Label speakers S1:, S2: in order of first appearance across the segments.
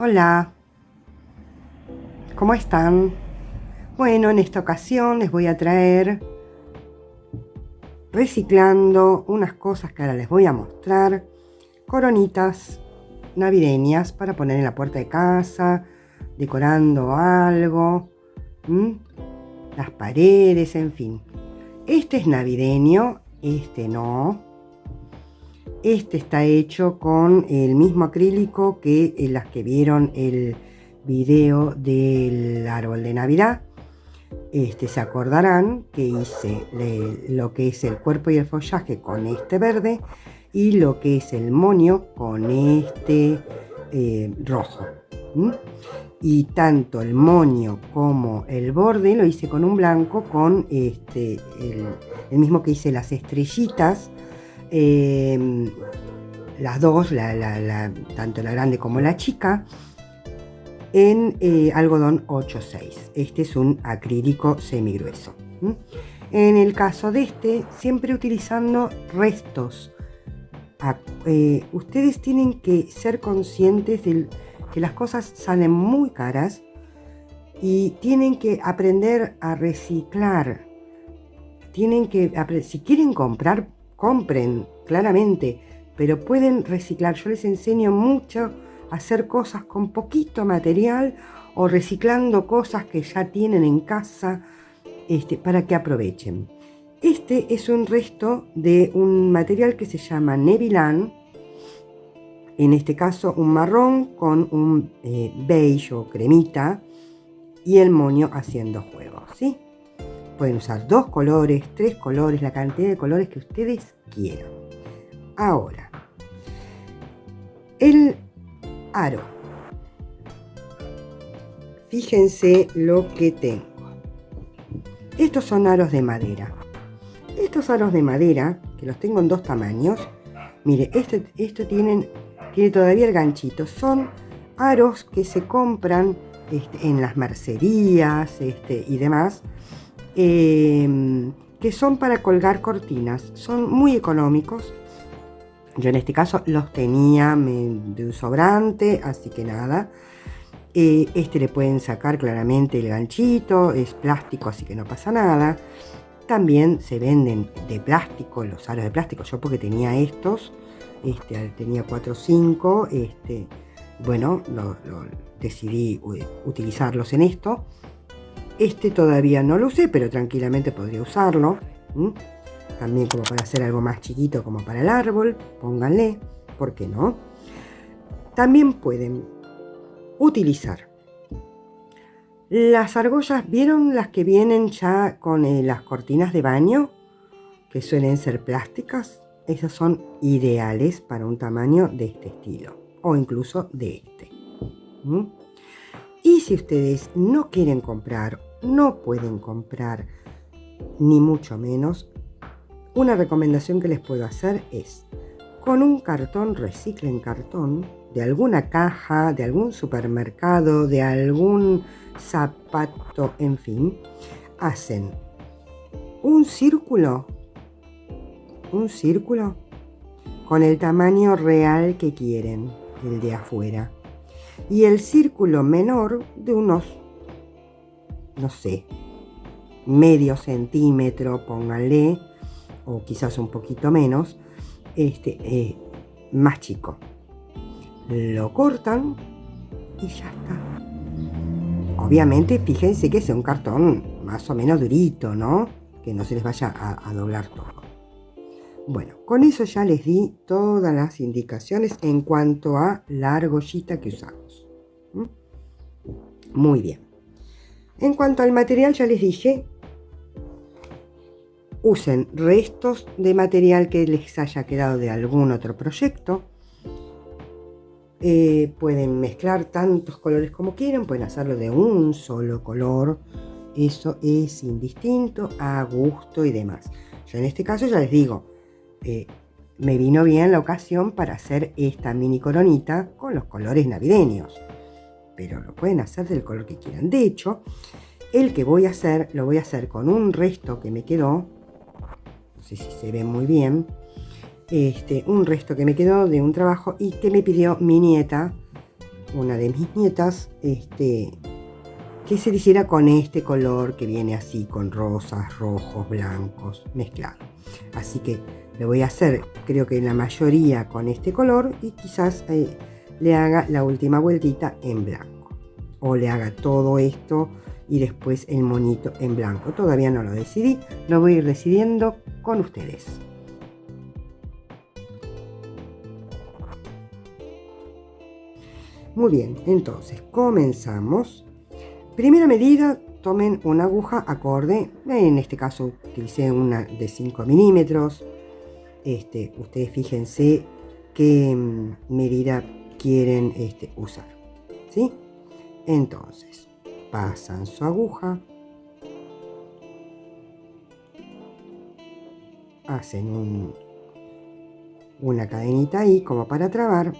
S1: Hola, ¿cómo están? Bueno, en esta ocasión les voy a traer reciclando unas cosas que ahora les voy a mostrar, coronitas navideñas para poner en la puerta de casa, decorando algo, las paredes, en fin. Este es navideño, este no. Este está hecho con el mismo acrílico que las que vieron el video del árbol de Navidad. Se acordarán que hice lo que es el cuerpo y el follaje con este verde y lo que es el moño con este rojo. Y tanto el moño como el borde lo hice con un blanco con el mismo que hice las estrellitas. Las dos, tanto la grande como la chica, en algodón 8-6. Este es un acrílico semigrueso. En el caso de siempre utilizando restos. Ustedes tienen que ser conscientes de que las cosas salen muy caras y tienen que aprender a reciclar. Si quieren comprar, compren, claramente, pero pueden reciclar. Yo les enseño mucho a hacer cosas con poquito material o reciclando cosas que ya tienen en casa, para que aprovechen. Este es un resto de un material que se llama Nevilan, en este caso un marrón con un beige o cremita y el moño haciendo juego, ¿sí? Pueden usar 2 colores, 3 colores, la cantidad de colores que ustedes quieran. Ahora, el aro. Fíjense lo que tengo. Estos son aros de madera. Estos aros de madera, que los tengo en 2 tamaños. Mire, este tiene todavía el ganchito. Son aros que se compran en las mercerías y demás. Que son para colgar cortinas. Son muy económicos. Yo en este caso los tenía de un sobrante, así que nada. Le pueden sacar claramente el ganchito, es plástico, así que no pasa nada. También se venden de plástico, los aros de plástico. Yo porque tenía estos, tenía 4 o 5, bueno, decidí utilizarlos en esto. Todavía no lo usé, pero tranquilamente podría usarlo. También como para hacer algo más chiquito, como para el árbol, pónganle, ¿por qué no? También pueden utilizar las argollas. ¿Vieron las que vienen ya con las cortinas de baño? Que suelen ser plásticas. Esas son ideales para un tamaño de este estilo, o incluso de este. Y si ustedes no quieren comprar, no pueden comprar, ni mucho menos, una recomendación que les puedo hacer es, con un cartón, reciclen cartón, de alguna caja, de algún supermercado, de algún zapato, en fin, hacen un círculo con el tamaño real que quieren, el de afuera, y el círculo menor de unos, no sé, medio centímetro, pónganle, o quizás un poquito menos, más chico. Lo cortan y ya está. Obviamente fíjense que sea un cartón más o menos durito, ¿no? Que no se les vaya a doblar todo. Bueno, con eso ya les di todas las indicaciones en cuanto a la argollita que usamos. Muy bien. En cuanto al material, ya les dije, usen restos de material que les haya quedado de algún otro proyecto. Pueden mezclar tantos colores como quieran, pueden hacerlo de un solo color. Eso es indistinto, a gusto y demás. Yo en este caso ya les digo, me vino bien la ocasión para hacer esta mini coronita con los colores navideños. Pero lo pueden hacer del color que quieran. De hecho, el que voy a hacer, lo voy a hacer con un resto que me quedó. No sé si se ve muy bien. Un resto que me quedó de un trabajo y que me pidió mi nieta una de mis nietas, que se le hiciera con este color que viene así, con rosas, rojos, blancos, mezclado. Así que le voy a hacer, creo que la mayoría con este color, y quizás le haga la última vueltita en blanco. O le haga todo esto y después el monito en blanco. Todavía no lo decidí, lo voy a ir decidiendo con ustedes. Muy bien, entonces comenzamos. Primera medida, tomen una aguja acorde. En este caso utilicé una de 5 milímetros. Ustedes fíjense qué medida quieren usar, ¿sí? Entonces, pasan su aguja, hacen una cadenita ahí como para trabar,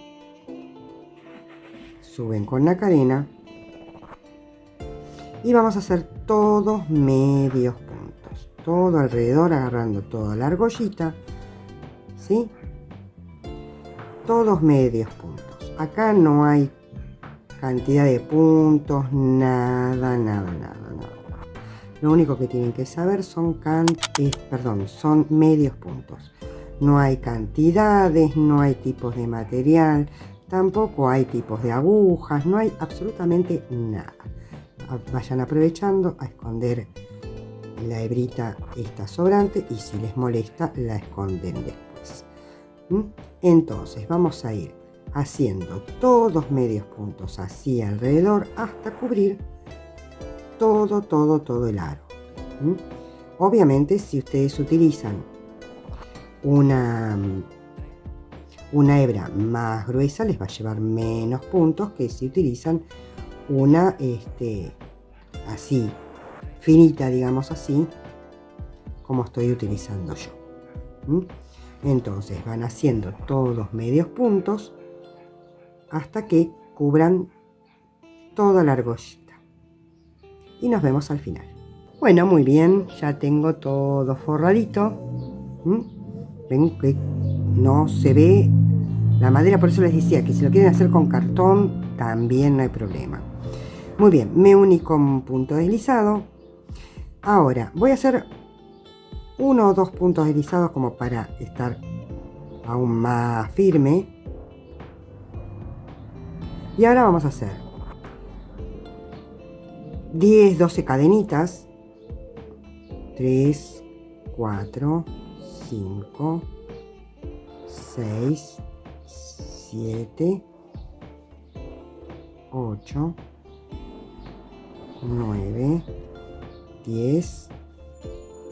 S1: suben con la cadena y vamos a hacer todos medios puntos, todo alrededor, agarrando toda la argollita, ¿sí? Todos medios puntos. Acá no hay cantidad de puntos, nada. Lo único que tienen que saber son medios puntos. No hay cantidades, no hay tipos de material, tampoco hay tipos de agujas, no hay absolutamente nada. Vayan aprovechando a esconder la hebrita esta sobrante y si les molesta la esconden después. Entonces vamos a ir haciendo todos medios puntos así alrededor hasta cubrir todo el aro. Obviamente si ustedes utilizan una hebra más gruesa les va a llevar menos puntos que si utilizan una así finita, digamos así, como estoy utilizando yo. Entonces van haciendo todos medios puntos hasta que cubran toda la argollita y nos vemos al final. Bueno, muy bien, ya tengo todo forradito. Ven que no se ve la madera, por eso les decía que si lo quieren hacer con cartón también no hay problema. Muy bien, me uní con punto deslizado. Ahora voy a hacer 1 o 2 puntos deslizados como para estar aún más firme. Y ahora vamos a hacer 10, 12 cadenitas. 3, 4, 5, 6, 7, 8, 9, 10,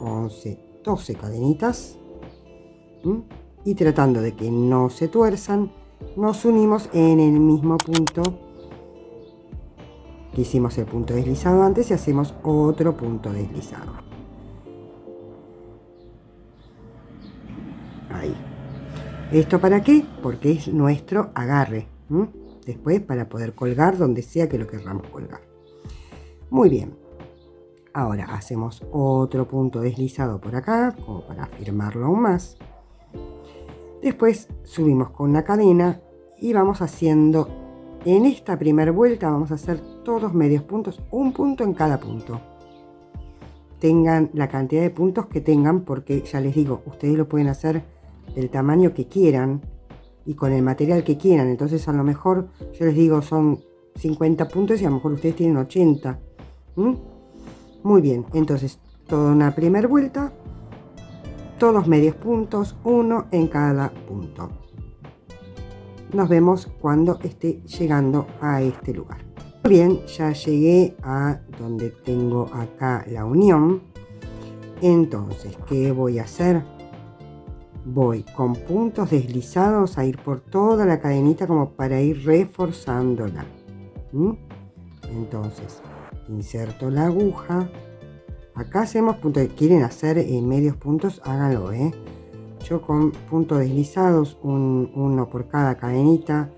S1: 11, 12 cadenitas. Y tratando de que no se tuerzan, nos unimos en el mismo punto que hicimos el punto deslizado antes y hacemos otro punto deslizado. Ahí. ¿Esto para qué? Porque es nuestro agarre. Después para poder colgar donde sea que lo queramos colgar. Muy bien. Ahora hacemos otro punto deslizado por acá, como para firmarlo aún más. Después subimos con la cadena y vamos haciendo, en esta primera vuelta vamos a hacer todos medios puntos, un punto en cada punto. Tengan la cantidad de puntos que tengan, porque ya les digo, ustedes lo pueden hacer del tamaño que quieran y con el material que quieran. Entonces a lo mejor yo les digo son 50 puntos y a lo mejor ustedes tienen 80. Muy bien, entonces toda una primera vuelta, todos medios puntos, uno en cada punto. Nos vemos cuando esté llegando a este lugar. Muy bien, ya llegué a donde tengo acá la unión. Entonces, ¿qué voy a hacer? Voy con puntos deslizados a ir por toda la cadenita como para ir reforzándola. Entonces, inserto la aguja. Acá hacemos puntos. Quieren hacer medios puntos, háganlo, Yo con puntos deslizados, uno por cada cadenita,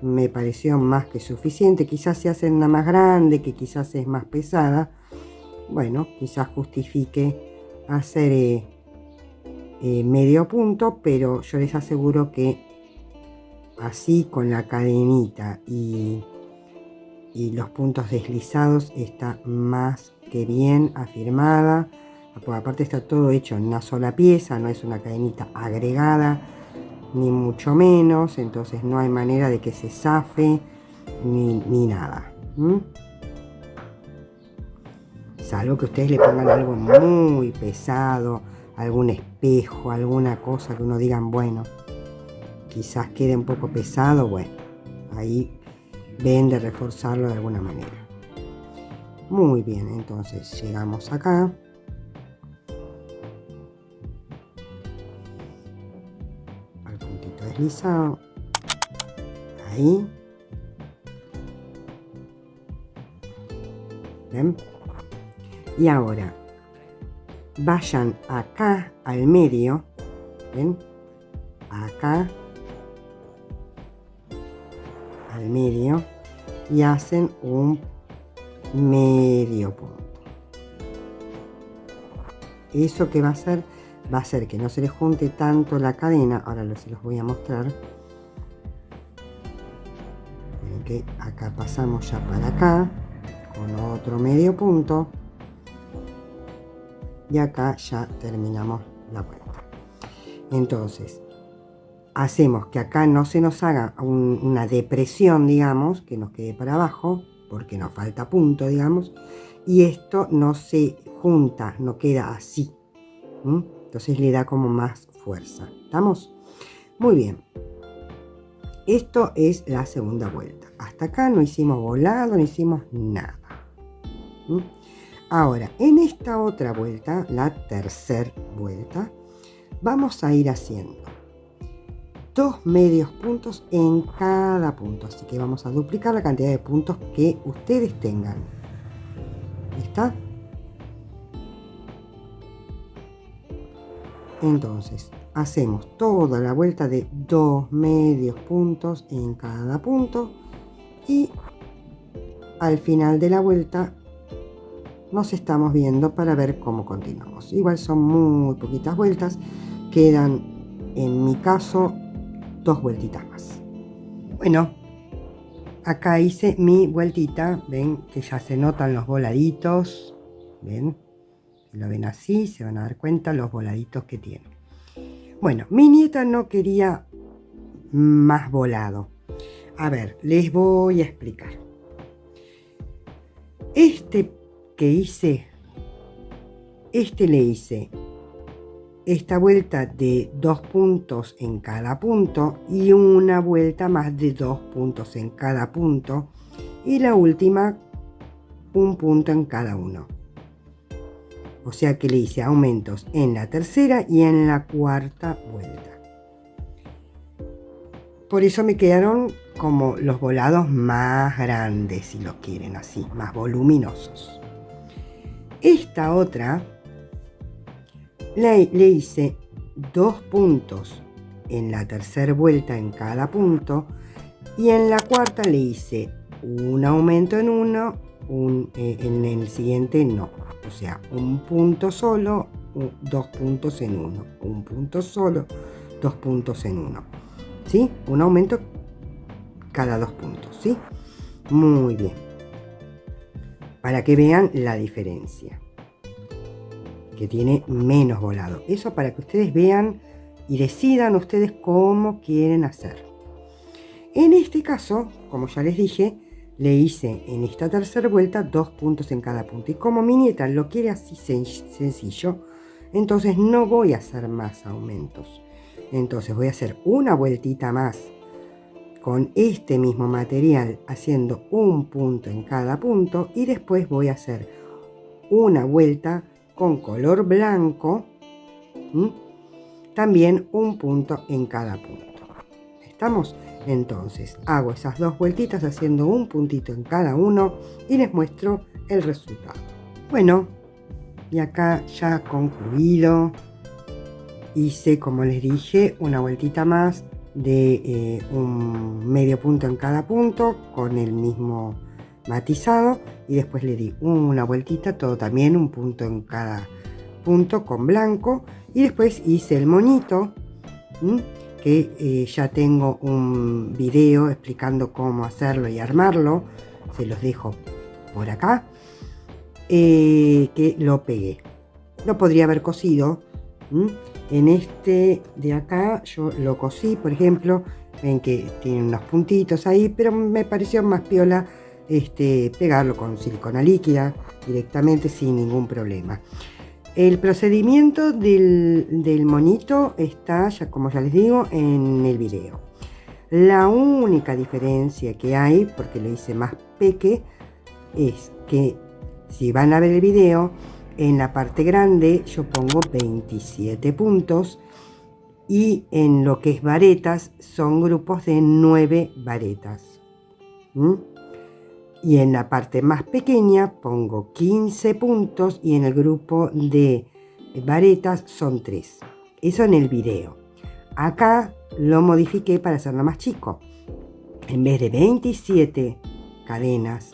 S1: me pareció más que suficiente. Quizás se hacen una más grande, que quizás es más pesada. Bueno, quizás justifique hacer medio punto, pero yo les aseguro que así con la cadenita y y los puntos deslizados está más que bien afirmada. Aparte está todo hecho en una sola pieza, no es una cadenita agregada, ni mucho menos, entonces no hay manera de que se zafe ni nada. Salvo que ustedes le pongan algo muy pesado, algún espejo, alguna cosa que uno digan, bueno, quizás quede un poco pesado, bueno, ahí ven de reforzarlo de alguna manera. Muy bien, entonces llegamos acá. Al puntito deslizado. Ahí. ¿Ven? Y ahora vayan acá al medio, ¿ven? Acá al medio y hacen un medio punto. Eso que va a hacer que no se les junte tanto la cadena. Ahora se los voy a mostrar. Ven que acá pasamos ya para acá con otro medio punto. Y acá ya terminamos la vuelta. Entonces, hacemos que acá no se nos haga una depresión, digamos, que nos quede para abajo, porque nos falta punto, digamos, y esto no se junta, no queda así. Entonces le da como más fuerza. ¿Estamos? Muy bien. Esto es la segunda vuelta. Hasta acá no hicimos volado, no hicimos nada. Ahora, en esta otra vuelta, la tercera vuelta, vamos a ir haciendo 2 medios puntos en cada punto. Así que vamos a duplicar la cantidad de puntos que ustedes tengan. ¿Está? Entonces, hacemos toda la vuelta de 2 medios puntos en cada punto. Y al final de la vuelta nos estamos viendo para ver cómo continuamos. Igual son muy poquitas vueltas, quedan en mi caso 2 vueltitas más. Bueno, acá hice mi vueltita, ven que ya se notan los voladitos, ven, si lo ven así se van a dar cuenta los voladitos que tiene. Bueno, mi nieta no quería más volado. A ver, les voy a explicar. Le hice esta vuelta de 2 puntos en cada punto y una vuelta más de 2 puntos en cada punto y la última un punto en cada uno. O sea que le hice aumentos en la tercera y en la cuarta vuelta. Por eso me quedaron como los volados más grandes, si lo quieren así, más voluminosos. Esta otra le hice 2 puntos en la tercera vuelta en cada punto y en la cuarta le hice un aumento en uno, en el siguiente no. O sea, un punto solo, 2 puntos en uno, un punto solo, 2 puntos en uno. ¿Sí? Un aumento cada 2 puntos, ¿sí? Muy bien. Para que vean la diferencia. Que tiene menos volado. Eso para que ustedes vean y decidan ustedes cómo quieren hacer. En este caso, como ya les dije, le hice en esta tercera vuelta 2 puntos en cada punto. Y como mi nieta lo quiere así sencillo, entonces no voy a hacer más aumentos. Entonces voy a hacer una vueltita más con este mismo material haciendo un punto en cada punto y después voy a hacer una vuelta con color blanco, también un punto en cada punto. ¿Estamos? Entonces hago esas 2 vueltitas haciendo un puntito en cada uno y les muestro el resultado. Bueno, y acá ya concluido. Hice, como les dije, una vueltita más de un medio punto en cada punto con el mismo matizado y después le di una vueltita, todo también un punto en cada punto con blanco y después hice el moñito, que ya tengo un video explicando cómo hacerlo y armarlo, se los dejo por acá, que lo pegué. Lo podría haber cosido. En este de acá yo lo cosí, por ejemplo. Ven que tiene unos puntitos ahí, pero me pareció más piola pegarlo con silicona líquida directamente sin ningún problema. El procedimiento del monito está, ya, como ya les digo, en el video. La única diferencia que hay, porque lo hice más peque, es que si van a ver el video, en la parte grande yo pongo 27 puntos y en lo que es varetas son grupos de 9 varetas. Y en la parte más pequeña pongo 15 puntos y en el grupo de varetas son 3. Eso en el video. Acá lo modifiqué para hacerlo más chico. En vez de 27 cadenas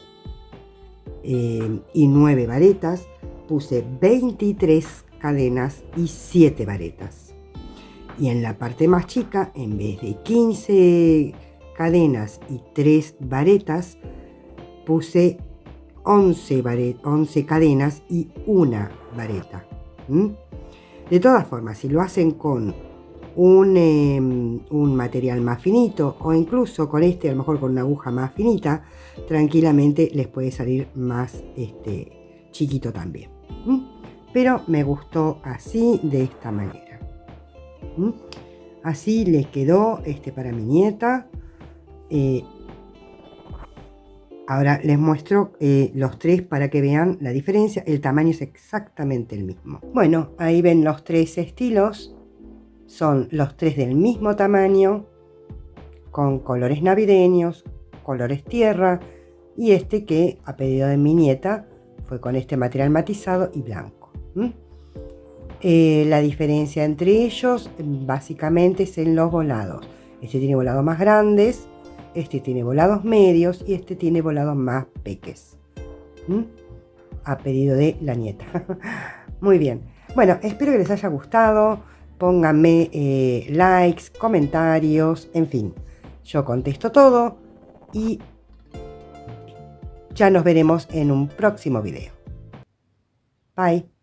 S1: y 9 varetas, puse 23 cadenas y 7 varetas. Y en la parte más chica, en vez de 15 cadenas y 3 varetas, puse 11 cadenas y 1 vareta. De todas formas, si lo hacen con un material más finito o incluso con a lo mejor con una aguja más finita, tranquilamente les puede salir más chiquito también. Pero me gustó así, de esta manera. Así les quedó para mi nieta. Ahora les muestro los 3 para que vean la diferencia. El tamaño es exactamente el mismo. Bueno, ahí ven los 3 estilos. Son los 3 del mismo tamaño, con colores navideños, colores tierra, y que a pedido de mi nieta fue con este material matizado y blanco. La diferencia entre ellos básicamente es en los volados. Tiene volados más grandes, tiene volados medios y tiene volados más peques. A pedido de la nieta. Muy bien. Bueno, espero que les haya gustado. Pónganme likes, comentarios, en fin. Yo contesto todo y ya nos veremos en un próximo video. Bye.